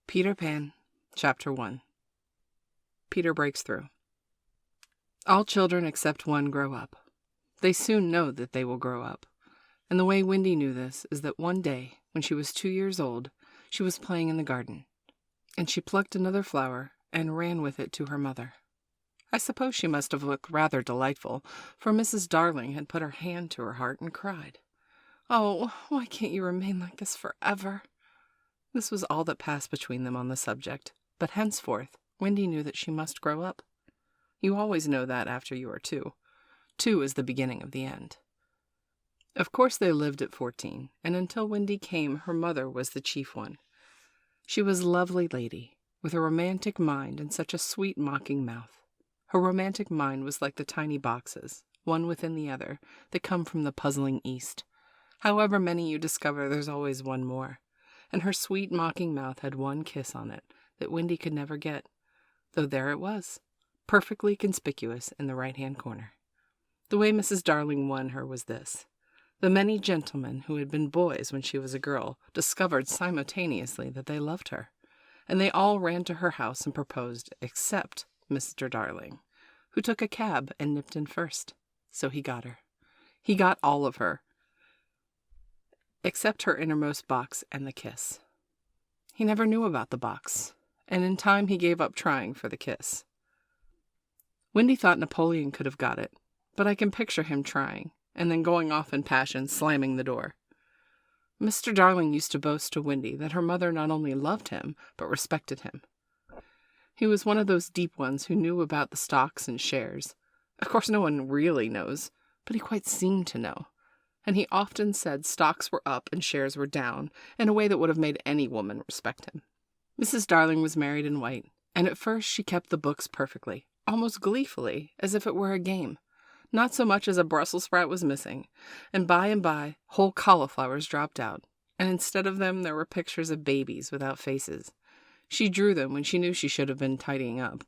Peter Pan, Chapter 1. Peter breaks through. All children except one grow up. They soon know that they will grow up. And the way Wendy knew this is that one day, when she was 2 years old, she was playing in the garden. And she plucked another flower and ran with it to her mother. I suppose she must have looked rather delightful, for Mrs. Darling had put her hand to her heart and cried, "Oh, why can't you remain like this forever?" This was all that passed between them on the subject, but henceforth Wendy knew that she must grow up. You always know that after you are 2. 2 is the beginning of the end. Of course they lived at 14, and until Wendy came, her mother was the chief one. She was a lovely lady, with a romantic mind and such a sweet mocking mouth. Her romantic mind was like the tiny boxes, one within the other, that come from the puzzling East. However many you discover, there's always one more. And her sweet mocking mouth had one kiss on it that Wendy could never get, though there it was, perfectly conspicuous in the right-hand corner. The way Mrs. Darling won her was this. The many gentlemen who had been boys when she was a girl discovered simultaneously that they loved her, and they all ran to her house and proposed, except Mr. Darling, who took a cab and nipped in first. So he got her. He got all of her, except her innermost box and the kiss. He never knew about the box, and in time he gave up trying for the kiss. Wendy thought Napoleon could have got it, but I can picture him trying, and then going off in passion, slamming the door. Mr. Darling used to boast to Wendy that her mother not only loved him, but respected him. He was one of those deep ones who knew about the stocks and shares. Of course no one really knows, but he quite seemed to know. And he often said stocks were up and shares were down, in a way that would have made any woman respect him. Mrs. Darling was married in white, and at first she kept the books perfectly, almost gleefully, as if it were a game. Not so much as a Brussels sprout was missing, and by, whole cauliflowers dropped out, and instead of them there were pictures of babies without faces. She drew them when she knew she should have been tidying up.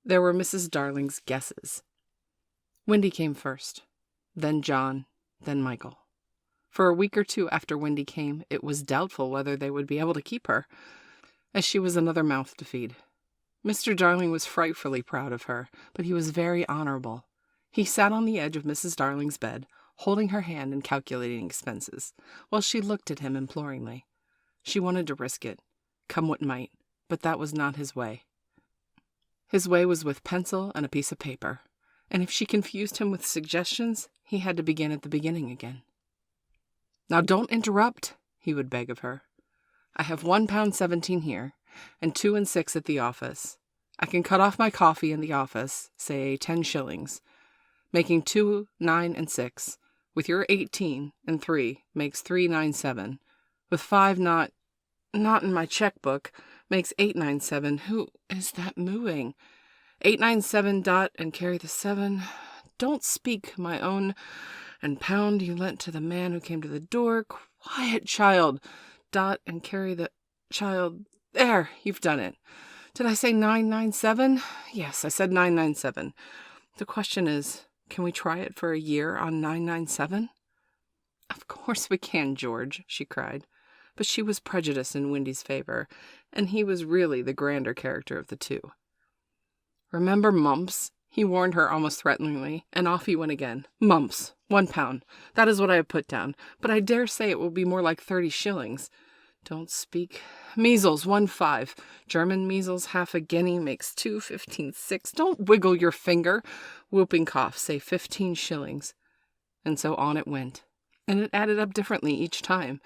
There were Mrs. Darling's guesses. Wendy came first, then John, then Michael. For a week or 2 after Wendy came, it was doubtful whether they would be able to keep her, as she was another mouth to feed. Mr. Darling was frightfully proud of her, but he was very honorable. He sat on the edge of Mrs. Darling's bed, holding her hand and calculating expenses, while she looked at him imploringly. She wanted to risk it, come what might, but that was not his way. His way was with pencil and a piece of paper, and if she confused him with suggestions, he had to begin at the beginning again. "Now don't interrupt," he would beg of her. "I have £1.17 here, and 2 6 at the office. I can cut off my coffee in the office, say 10 shillings, making 2, 9, and 6, with your 18 and 3 makes 397, with 5 not in my checkbook makes 897. Who is that mooing? 897 dot and carry the 7. Don't speak, my own, and pound you lent to the man who came to the door. Quiet, child. Dot and carry the child. There, you've done it. Did I say 997? Yes, I said 997. The question is, can we try it for a year on 997? Of course we can, George, she cried. But she was prejudiced in Wendy's favor, and he was really the grander character of the 2. Remember mumps? He warned her almost threateningly, and off he went again. Mumps, £1. That is what I have put down, but I dare say it will be more like 30 shillings. Don't speak. Measles, 1.5. German measles, half a guinea, makes 2, 15, 6. Don't wiggle your finger. Whooping cough, say 15 shillings. And so on it went. And it added up differently each time.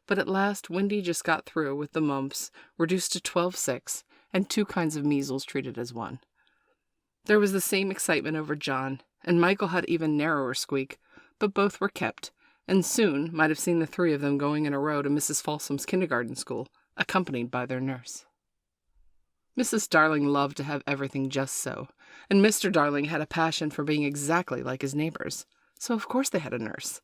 But at last Wendy just got through with the mumps, reduced to 12.6, and 2 kinds of measles treated as 1. There was the same excitement over John, and Michael had even narrower squeak, but both were kept, and soon might have seen the 3 of them going in a row to Mrs. Folsom's kindergarten school, accompanied by their nurse. Mrs. Darling loved to have everything just so, and Mr. Darling had a passion for being exactly like his neighbors, so of course they had a nurse.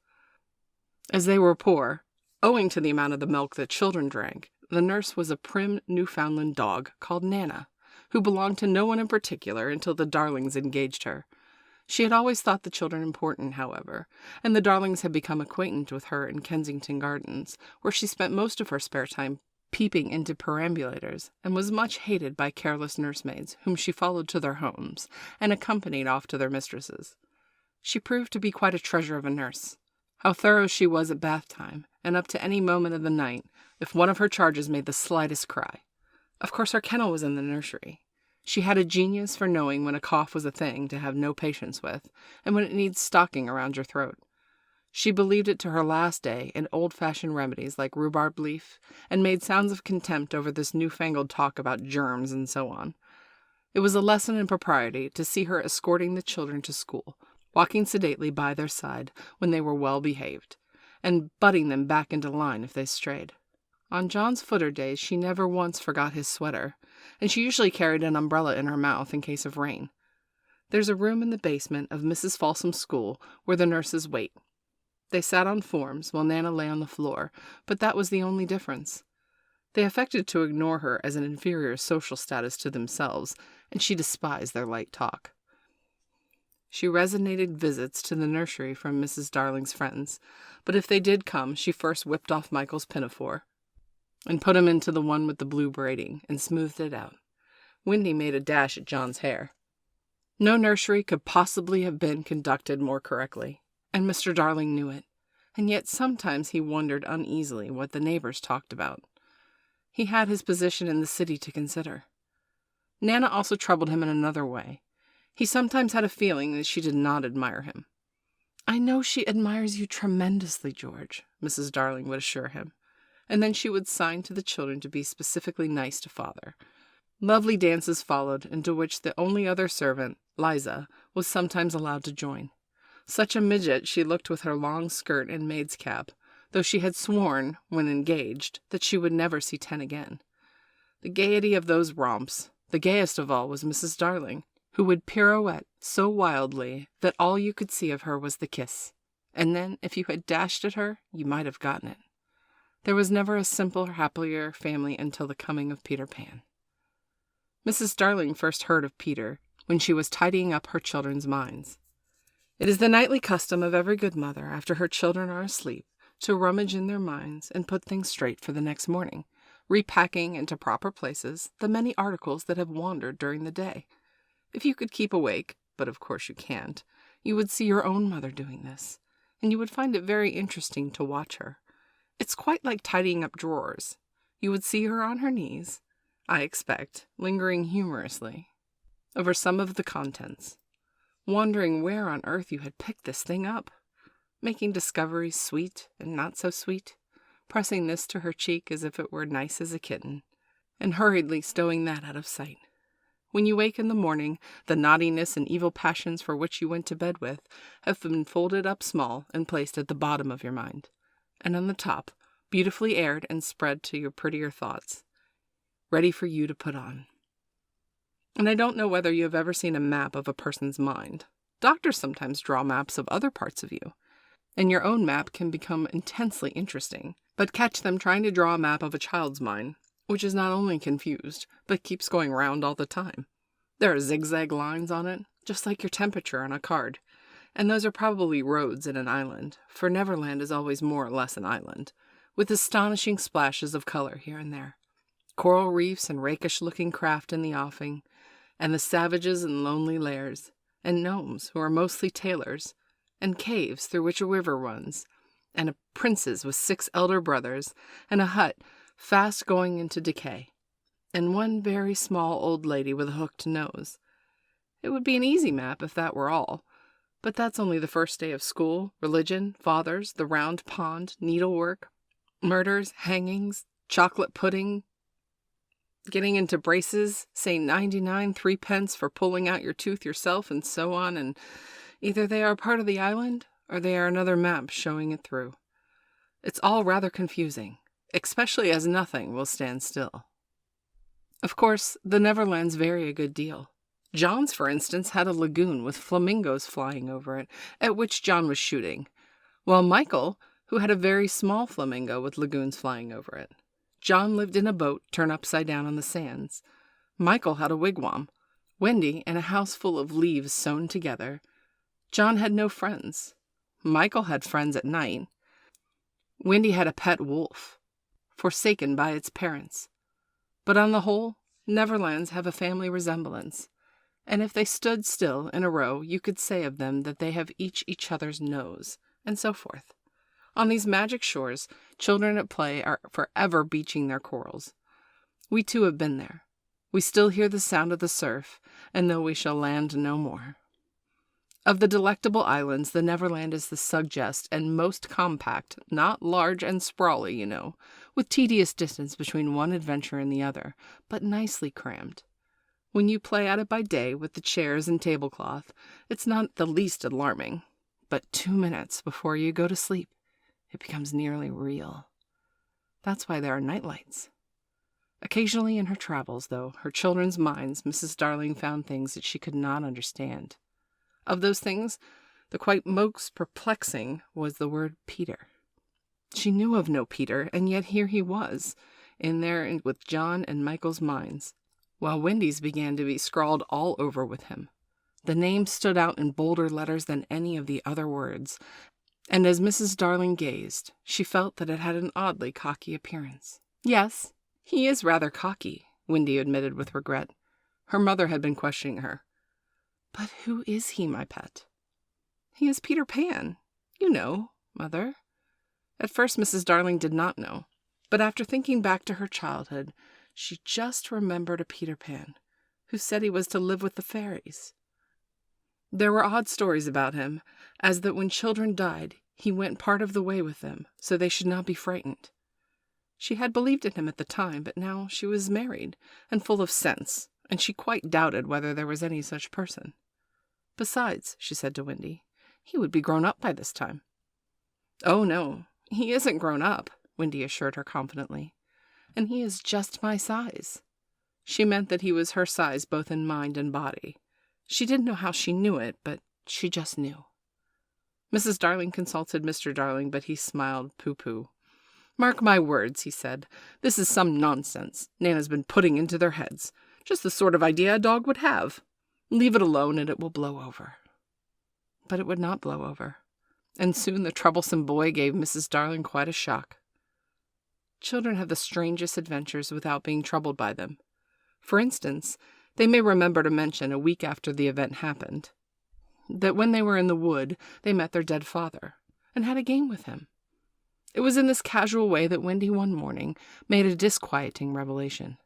As they were poor, owing to the amount of the milk that children drank, the nurse was a prim Newfoundland dog called Nana, who belonged to no one in particular until the Darlings engaged her. She had always thought the children important, however, and the Darlings had become acquainted with her in Kensington Gardens, where she spent most of her spare time peeping into perambulators, and was much hated by careless nursemaids, whom she followed to their homes and accompanied off to their mistresses. She proved to be quite a treasure of a nurse. How thorough she was at bath time, and up to any moment of the night, if one of her charges made the slightest cry. Of course, her kennel was in the nursery. She had a genius for knowing when a cough was a thing to have no patience with, and when it needs stocking around your throat. She believed it to her last day in old-fashioned remedies like rhubarb leaf, and made sounds of contempt over this newfangled talk about germs and so on. It was a lesson in propriety to see her escorting the children to school, walking sedately by their side when they were well behaved, and butting them back into line if they strayed. On John's footer days she never once forgot his sweater, and she usually carried an umbrella in her mouth in case of rain. There's a room in the basement of Mrs. Folsom's school where the nurses wait. They sat on forms while Nana lay on the floor, but that was the only difference. They affected to ignore her as an inferior social status to themselves, and she despised their light talk. She resonated visits to the nursery from Mrs. Darling's friends, but if they did come, she first whipped off Michael's pinafore and put him into the one with the blue braiding and smoothed it out. Wendy made a dash at John's hair. No nursery could possibly have been conducted more correctly, and Mr. Darling knew it, and yet sometimes he wondered uneasily what the neighbors talked about. He had his position in the city to consider. Nana also troubled him in another way. He sometimes had a feeling that she did not admire him. "I know she admires you tremendously, George," Mrs. Darling would assure him, and then she would sign to the children to be specifically nice to Father. Lovely dances followed, into which the only other servant, Liza, was sometimes allowed to join. Such a midget she looked with her long skirt and maid's cap, though she had sworn, when engaged, that she would never see 10 again. The gaiety of those romps, the gayest of all was Mrs. Darling, who would pirouette so wildly that all you could see of her was the kiss, and then, if you had dashed at her, you might have gotten it. There was never a simpler, happier family until the coming of Peter Pan. Mrs. Darling first heard of Peter when she was tidying up her children's minds. It is the nightly custom of every good mother, after her children are asleep, to rummage in their minds and put things straight for the next morning, repacking into proper places the many articles that have wandered during the day. If you could keep awake, but of course you can't, you would see your own mother doing this, and you would find it very interesting to watch her. It's quite like tidying up drawers. You would see her on her knees, I expect, lingering humorously over some of the contents, wondering where on earth you had picked this thing up, making discoveries sweet and not so sweet, pressing this to her cheek as if it were nice as a kitten, and hurriedly stowing that out of sight. When you wake in the morning, the naughtiness and evil passions for which you went to bed with have been folded up small and placed at the bottom of your mind, and on the top, beautifully aired and spread to your prettier thoughts, ready for you to put on. And I don't know whether you have ever seen a map of a person's mind. Doctors sometimes draw maps of other parts of you, and your own map can become intensely interesting, but catch them trying to draw a map of a child's mind, which is not only confused, but keeps going round all the time. There are zigzag lines on it, just like your temperature on a card, and those are probably roads in an island, for Neverland is always more or less an island, with astonishing splashes of color here and there. Coral reefs and rakish-looking craft in the offing, and the savages in lonely lairs, and gnomes who are mostly tailors, and caves through which a river runs, and a princes with 6 elder brothers, and a hut fast going into decay, and one very small old lady with a hooked nose. It would be an easy map if that were all, but that's only the first day of school, religion, fathers, the round pond, needlework, murders, hangings, chocolate pudding, getting into braces, say 99 3p for pulling out your tooth yourself, and so on, and either they are part of the island, or they are another map showing it through. It's all rather confusing, especially as nothing will stand still. Of course, the Neverlands vary a good deal. John's, for instance, had a lagoon with flamingos flying over it, at which John was shooting, while Michael, who had a very small flamingo with lagoons flying over it. John lived in a boat turned upside down on the sands. Michael had a wigwam. Wendy in a house full of leaves sewn together. John had no friends. Michael had friends at night. Wendy had a pet wolf. forsaken by its parents. But on the whole, Neverlands have a family resemblance, and if they stood still in a row, you could say of them that they have each other's nose, and so forth. On these magic shores, children at play are forever beaching their corals. We too have been there. We still hear the sound of the surf, and though we shall land no more. Of the delectable islands, the Neverland is the suggest and most compact, not large and sprawly, you know, with tedious distance between one adventure and the other, but nicely crammed. When you play at it by day with the chairs and tablecloth, it's not the least alarming, but 2 minutes before you go to sleep, it becomes nearly real. That's why there are nightlights. Occasionally in her travels, though, her children's minds, Mrs. Darling found things that she could not understand. Of those things, the quite most perplexing was the word Peter. She knew of no Peter, and yet here he was, in there with John and Michael's minds, while Wendy's began to be scrawled all over with him. The name stood out in bolder letters than any of the other words, and as Mrs. Darling gazed, she felt that it had an oddly cocky appearance. Yes, he is rather cocky, Wendy admitted with regret. Her mother had been questioning her. But who is he, my pet? He is Peter Pan. You know, Mother. At first Mrs. Darling did not know, but after thinking back to her childhood, she just remembered a Peter Pan, who said he was to live with the fairies. There were odd stories about him, as that when children died, he went part of the way with them, so they should not be frightened. She had believed in him at the time, but now she was married and full of sense, and she quite doubted whether there was any such person. Besides, she said to Wendy, he would be grown up by this time. Oh, no, he isn't grown up, Wendy assured her confidently, and he is just my size. She meant that he was her size both in mind and body. She didn't know how she knew it, but she just knew. Mrs. Darling consulted Mr. Darling, but he smiled pooh-pooh. Mark my words, he said, this is some nonsense Nana's been putting into their heads. Just the sort of idea a dog would have. Leave it alone and it will blow over. But it would not blow over, and soon the troublesome boy gave Mrs. Darling quite a shock. Children have the strangest adventures without being troubled by them. For instance, they may remember to mention a week after the event happened, that when they were in the wood, they met their dead father, and had a game with him. It was in this casual way that Wendy one morning made a disquieting revelation.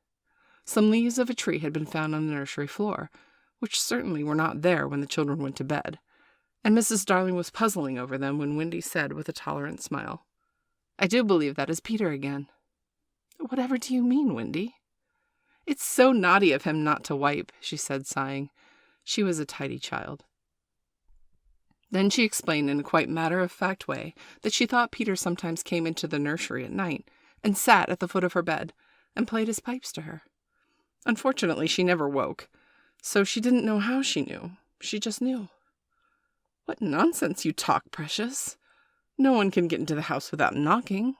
Some leaves of a tree had been found on the nursery floor, which certainly were not there when the children went to bed, and Mrs. Darling was puzzling over them when Wendy said with a tolerant smile, I do believe that is Peter again. Whatever do you mean, Wendy? It's so naughty of him not to wipe, she said, sighing. She was a tidy child. Then she explained in a quite matter-of-fact way that she thought Peter sometimes came into the nursery at night and sat at the foot of her bed and played his pipes to her. Unfortunately, she never woke, so she didn't know how she knew. She just knew. What nonsense you talk, Precious. No one can get into the house without knocking.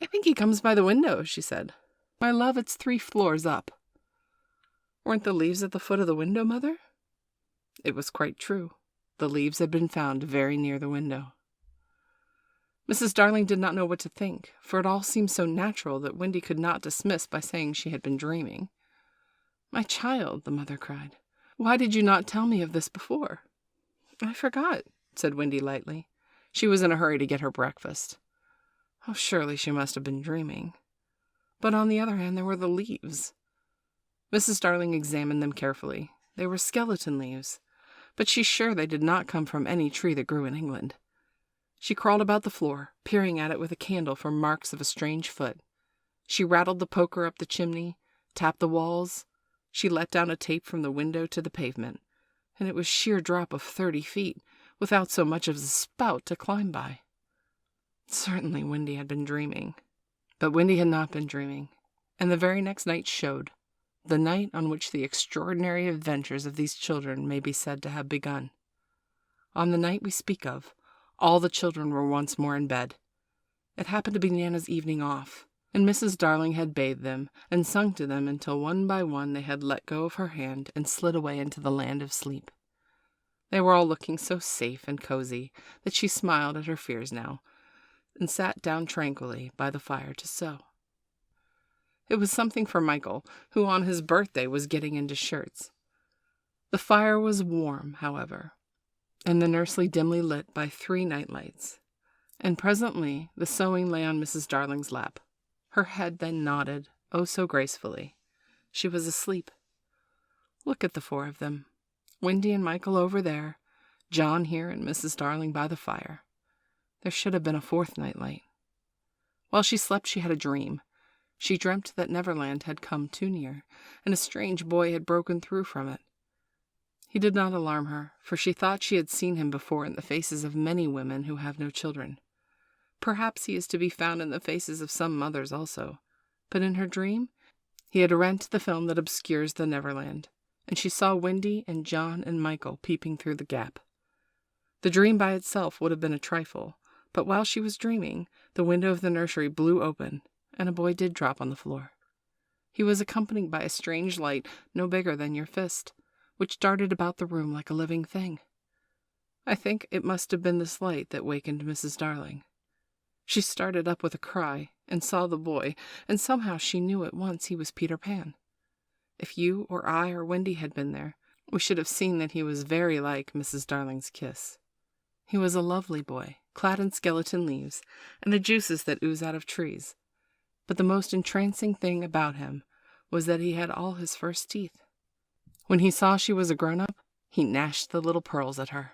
I think he comes by the window, she said. My love, it's 3 floors up. Weren't the leaves at the foot of the window, Mother? It was quite true. The leaves had been found very near the window. Mrs. Darling did not know what to think, for it all seemed so natural that Wendy could not dismiss by saying she had been dreaming. My child, the mother cried, why did you not tell me of this before? I forgot, said Wendy lightly. She was in a hurry to get her breakfast. Oh, surely she must have been dreaming. But on the other hand, there were the leaves. Mrs. Darling examined them carefully. They were skeleton leaves, but she's sure they did not come from any tree that grew in England. She crawled about the floor, peering at it with a candle for marks of a strange foot. She rattled the poker up the chimney, tapped the walls. She let down a tape from the window to the pavement, and it was sheer drop of 30 feet, without so much as a spout to climb by. Certainly Wendy had been dreaming. But Wendy had not been dreaming, and the very next night showed, the night on which the extraordinary adventures of these children may be said to have begun. On the night we speak of, all the children were once more in bed. It happened to be Nana's evening off, and Mrs. Darling had bathed them and sung to them until one by one they had let go of her hand and slid away into the land of sleep. They were all looking so safe and cozy that she smiled at her fears now. and sat down tranquilly by the fire to sew. It was something for Michael, who on his birthday was getting into shirts. The fire was warm, however, and the nursery dimly lit by 3 night lights, and presently the sewing lay on Mrs. Darling's lap. Her head then nodded, oh so gracefully. She was asleep. Look at the 4 of them, Wendy and Michael over there, John here and Mrs. Darling by the fire. There should have been a 4th nightlight. While she slept, she had a dream. She dreamt that Neverland had come too near, and a strange boy had broken through from it. He did not alarm her, for she thought she had seen him before in the faces of many women who have no children. Perhaps he is to be found in the faces of some mothers also, but in her dream he had rent the film that obscures the Neverland, and she saw Wendy and John and Michael peeping through the gap. The dream by itself would have been a trifle, but while she was dreaming, the window of the nursery blew open, and a boy did drop on the floor. He was accompanied by a strange light no bigger than your fist, which darted about the room like a living thing. I think it must have been this light that wakened Mrs. Darling. She started up with a cry and saw the boy, and somehow she knew at once he was Peter Pan. If you or I or Wendy had been there, we should have seen that he was very like Mrs. Darling's kiss. He was a lovely boy, clad in skeleton leaves and the juices that ooze out of trees. But the most entrancing thing about him was that he had all his first teeth. When he saw she was a grown-up, he gnashed the little pearls at her.